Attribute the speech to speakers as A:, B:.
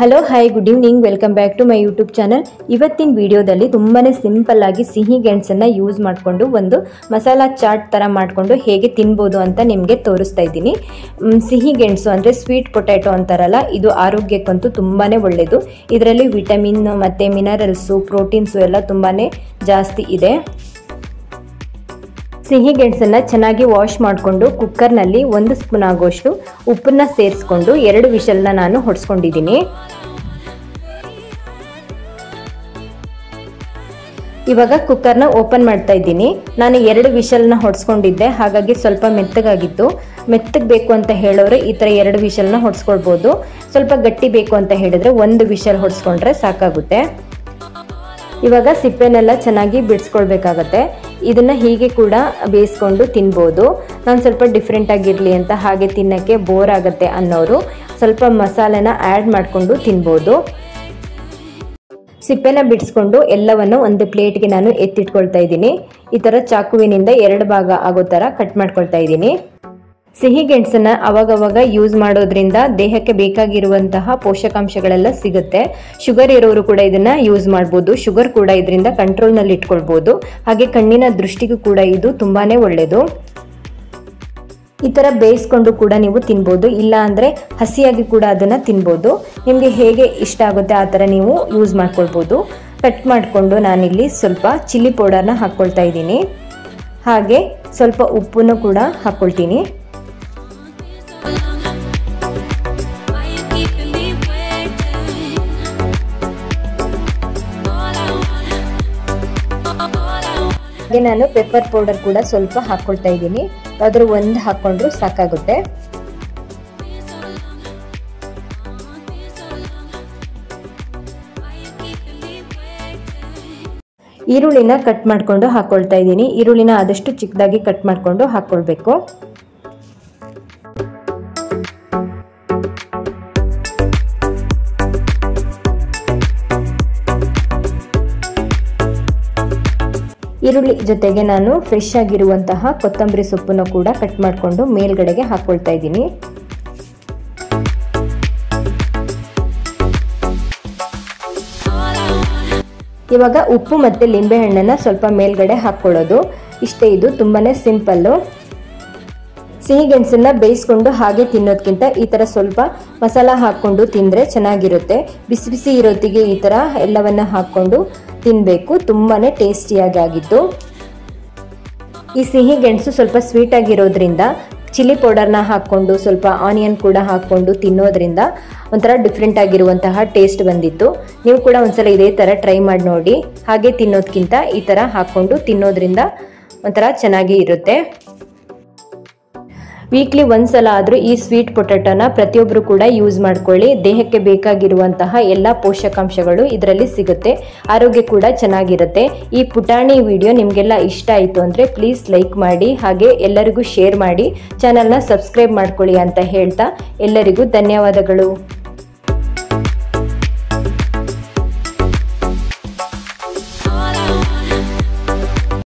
A: Hello hi good evening, welcome back to my YouTube channel. ಇವತ್ತಿನ ವಿಡಿಯೋದಲ್ಲಿ ತುಂಬಾ simple ಆಗಿ ಸಿಹಿ ಗೆಣಸನ್ನು ಯೂಸ್ ಮಾಡಿಕೊಂಡು ಒಂದು ಮಸಾಲಾ ಚಾಟ್ ಥರ ಮಾಡಿಕೊಂಡು ಹೇಗೆ ತಿನ್ಬೋದು ಅಂತ ನಿಮಗೆ ತೋರಿಸ್ತಾ ಇದ್ದೀನಿ. ಸಿಹಿ ಗೆಣಸು ಅಂದರೆ ಸ್ವೀಟ್ ಪೊಟ್ಯಾಟೊ ಅಂತಾರಲ್ಲ, ಇದು ಆರೋಗ್ಯಕ್ಕಂತೂ ತುಂಬಾ ಒಳ್ಳೆಯದು. ಇದರಲ್ಲಿ ವಿಟಮಿನ್ ಮತ್ತು ಮಿನರಲ್ಸು, ಪ್ರೋಟೀನ್ಸು ಎಲ್ಲ ತುಂಬಾ ಜಾಸ್ತಿ ಇದೆ. ಸಿಹಿ ಗೆಣಸನ್ನು ಚೆನ್ನಾಗಿ ವಾಶ್ ಮಾಡಿಕೊಂಡು ಕುಕ್ಕರ್ನಲ್ಲಿ 1 ಸ್ಪೂನ್ ಆಗೋಷ್ಟು ಉಪ್ಪನ್ನ ಸೇರಿಸ್ಕೊಂಡು 2 ವಿಷಲ್ನ ನಾನು ಹೊಡೆಸ್ಕೊಂಡಿದ್ದೀನಿ. ಇವಾಗ ಕುಕ್ಕರ್ನ ಓಪನ್ ಮಾಡ್ತಾ ಇದ್ದೀನಿ. ನಾನು 2 ವಿಷಲ್ನ ಹೊಡೆಸ್ಕೊಂಡಿದ್ದೆ, ಹಾಗಾಗಿ ಸ್ವಲ್ಪ ಮೆತ್ತಗಾಗಿತ್ತು. ಮೆತ್ತಗೆ ಬೇಕು ಅಂತ ಹೇಳೋರು ಈ ಥರ 2 ವಿಷಲ್ನ ಹೊಡೆಸ್ಕೊಳ್ಬೋದು. ಸ್ವಲ್ಪ ಗಟ್ಟಿ ಬೇಕು ಅಂತ ಹೇಳಿದ್ರೆ 1 ವಿಷಲ್ ಹೊಡೆಸ್ಕೊಂಡ್ರೆ ಸಾಕಾಗುತ್ತೆ. ಇವಾಗ ಸಿಪ್ಪೆನೆಲ್ಲ ಚೆನ್ನಾಗಿ ಬಿಡಿಸ್ಕೊಳ್ಬೇಕಾಗತ್ತೆ. ಇದನ್ನು ಹೀಗೆ ಕೂಡ ಬೇಯಿಸ್ಕೊಂಡು ತಿನ್ಬೋದು. ನಾನು ಸ್ವಲ್ಪ ಡಿಫ್ರೆಂಟ್ ಆಗಿರಲಿ ಅಂತ ಹಾಗೆ ತಿನ್ನೋಕ್ಕೆ ಬೋರ್ ಆಗುತ್ತೆ ಅನ್ನೋರು ಸ್ವಲ್ಪ ಮಸಾಲೆನ ಆ್ಯಡ್ ಮಾಡಿಕೊಂಡು ತಿನ್ಬೋದು. ಸಿಪ್ಪೆನ ಬಿಡಿಸ್ಕೊಂಡು ಎಲ್ಲವನ್ನು ಒಂದು ಪ್ಲೇಟ್ಗೆ ನಾನು ಎತ್ತಿಟ್ಕೊಳ್ತಾ ಇದ್ದೀನಿ. ಈ ಥರ ಚಾಕುವಿನಿಂದ 2 ಭಾಗ ಆಗೋ ಥರ ಕಟ್ ಮಾಡ್ಕೊಳ್ತಾ ಇದ್ದೀನಿ. ಸಿಹಿ ಗೆಣಸನ್ನು ಅವಾಗವಾಗ ಯೂಸ್ ಮಾಡೋದ್ರಿಂದ ದೇಹಕ್ಕೆ ಬೇಕಾಗಿರುವಂತಹ ಪೋಷಕಾಂಶಗಳೆಲ್ಲ ಸಿಗುತ್ತೆ. ಶುಗರ್ ಇರೋರು ಕೂಡ ಇದನ್ನು ಯೂಸ್ ಮಾಡ್ಬೋದು. ಶುಗರ್ ಕೂಡ ಇದರಿಂದ ಕಂಟ್ರೋಲ್ನಲ್ಲಿ ಇಟ್ಕೊಳ್ಬೋದು. ಹಾಗೆ ಕಣ್ಣಿನ ದೃಷ್ಟಿಗೂ ಕೂಡ ಇದು ತುಂಬಾ ಒಳ್ಳೆಯದು. ಈ ಥರ ಬೇಯಿಸ್ಕೊಂಡು ಕೂಡ ನೀವು ತಿನ್ಬೋದು, ಇಲ್ಲ ಅಂದರೆ ಹಸಿಯಾಗಿ ಕೂಡ ಅದನ್ನು ತಿನ್ಬೋದು. ನಿಮಗೆ ಹೇಗೆ ಇಷ್ಟ ಆಗುತ್ತೆ ಆ ಥರ ನೀವು ಯೂಸ್ ಮಾಡ್ಕೊಳ್ಬೋದು. ಕಟ್ ಮಾಡಿಕೊಂಡು ನಾನಿಲ್ಲಿ ಸ್ವಲ್ಪ ಚಿಲ್ಲಿ ಪೌಡರ್ನ ಹಾಕ್ಕೊಳ್ತಾ ಇದ್ದೀನಿ. ಹಾಗೆ ಸ್ವಲ್ಪ ಉಪ್ಪನ್ನು ಕೂಡ ಹಾಕ್ಕೊಳ್ತೀನಿ. ಹಾಗೆ ನಾನು ಪೆಪ್ಪರ್ ಪೌಡರ್ ಕೂಡ ಸ್ವಲ್ಪ ಹಾಕ್ಕೊಳ್ತಾ ಇದ್ದೀನಿ. ಅದ್ರ 1 ಹಾಕ್ಕೊಂಡ್ರು ಸಾಕಾಗುತ್ತೆ. ಈರುಳ್ಳಿನ ಕಟ್ ಮಾಡಿಕೊಂಡು ಹಾಕ್ಕೊಳ್ತಾ ಇದ್ದೀನಿ. ಈರುಳ್ಳಿನ ಆದಷ್ಟು ಚಿಕ್ಕದಾಗಿ ಕಟ್ ಮಾಡಿಕೊಂಡು ಹಾಕ್ಕೊಳ್ಬೇಕು. ಈರುಳ್ಳಿ ಜೊತೆಗೆ ನಾನು ಫ್ರೆಶ್ ಆಗಿರುವಂತಹ ಕೊತ್ತಂಬರಿ ಸೊಪ್ಪನ್ನು ಕೂಡ ಕಟ್ ಮಾಡಿಕೊಂಡು ಮೇಲ್ಗಡೆಗೆ ಹಾಕ್ಕೊಳ್ತಾ ಇದ್ದೀನಿ. ಇವಾಗ ಉಪ್ಪು ಮತ್ತು ಲಿಂಬೆಹಣ್ಣನ್ನು ಸ್ವಲ್ಪ ಮೇಲ್ಗಡೆ ಹಾಕ್ಕೊಳ್ಳೋದು. ಇಷ್ಟೇ, ಇದು ತುಂಬಾ ಸಿಂಪಲ್ಲು. ಸಿಹಿ ಗೆಣಸನ್ನು ಬೇಯಿಸ್ಕೊಂಡು ಹಾಗೆ ತಿನ್ನೋದಕ್ಕಿಂತ ಈ ಥರ ಸ್ವಲ್ಪ ಮಸಾಲ ಹಾಕ್ಕೊಂಡು ತಿಂದರೆ ಚೆನ್ನಾಗಿರುತ್ತೆ. ಬಿಸಿ ಬಿಸಿ ಇರೋತ್ತಿಗೆ ಈ ಥರ ಎಲ್ಲವನ್ನ ಹಾಕ್ಕೊಂಡು ತಿನ್ನಬೇಕು. ತುಂಬಾ ಟೇಸ್ಟಿಯಾಗಿ ಆಗಿತ್ತು. ಈ ಸಿಹಿ ಗೆಣಸು ಸ್ವಲ್ಪ ಸ್ವೀಟ್ ಆಗಿರೋದ್ರಿಂದ ಚಿಲ್ಲಿ ಪೌಡರ್ನ ಹಾಕ್ಕೊಂಡು ಸ್ವಲ್ಪ ಆನಿಯನ್ ಕೂಡ ಹಾಕ್ಕೊಂಡು ತಿನ್ನೋದ್ರಿಂದ ಒಂಥರ ಡಿಫ್ರೆಂಟ್ ಆಗಿರುವಂತಹ ಟೇಸ್ಟ್ ಬಂದಿತ್ತು. ನೀವು ಕೂಡ ಒಂದ್ಸಲ ಇದೇ ಥರ ಟ್ರೈ ಮಾಡಿ ನೋಡಿ. ಹಾಗೆ ತಿನ್ನೋದಕ್ಕಿಂತ ಈ ಥರ ಹಾಕ್ಕೊಂಡು ತಿನ್ನೋದ್ರಿಂದ ಒಂಥರ ಚೆನ್ನಾಗಿ ಇರುತ್ತೆ. ವೀಕ್ಲಿ 1 ಸಲ ಆದರೂ ಈ ಸ್ವೀಟ್ ಪೊಟ್ಯಾಟೋನ ಪ್ರತಿಯೊಬ್ಬರು ಕೂಡ ಯೂಸ್ ಮಾಡ್ಕೊಳ್ಳಿ. ದೇಹಕ್ಕೆ ಬೇಕಾಗಿರುವಂತಹ ಎಲ್ಲ ಪೋಷಕಾಂಶಗಳು ಇದರಲ್ಲಿ ಸಿಗುತ್ತೆ. ಆರೋಗ್ಯ ಕೂಡ ಚೆನ್ನಾಗಿರುತ್ತೆ. ಈ ಪುಟಾಣಿ ವಿಡಿಯೋ ನಿಮಗೆಲ್ಲ ಇಷ್ಟ ಆಯಿತು ಅಂದರೆ ಪ್ಲೀಸ್ ಲೈಕ್ ಮಾಡಿ, ಹಾಗೆ ಎಲ್ಲರಿಗೂ ಶೇರ್ ಮಾಡಿ, ಚಾನಲ್ನ ಸಬ್ಸ್ಕ್ರೈಬ್ ಮಾಡ್ಕೊಳ್ಳಿ ಅಂತ ಹೇಳ್ತಾ ಎಲ್ಲರಿಗೂ ಧನ್ಯವಾದಗಳು.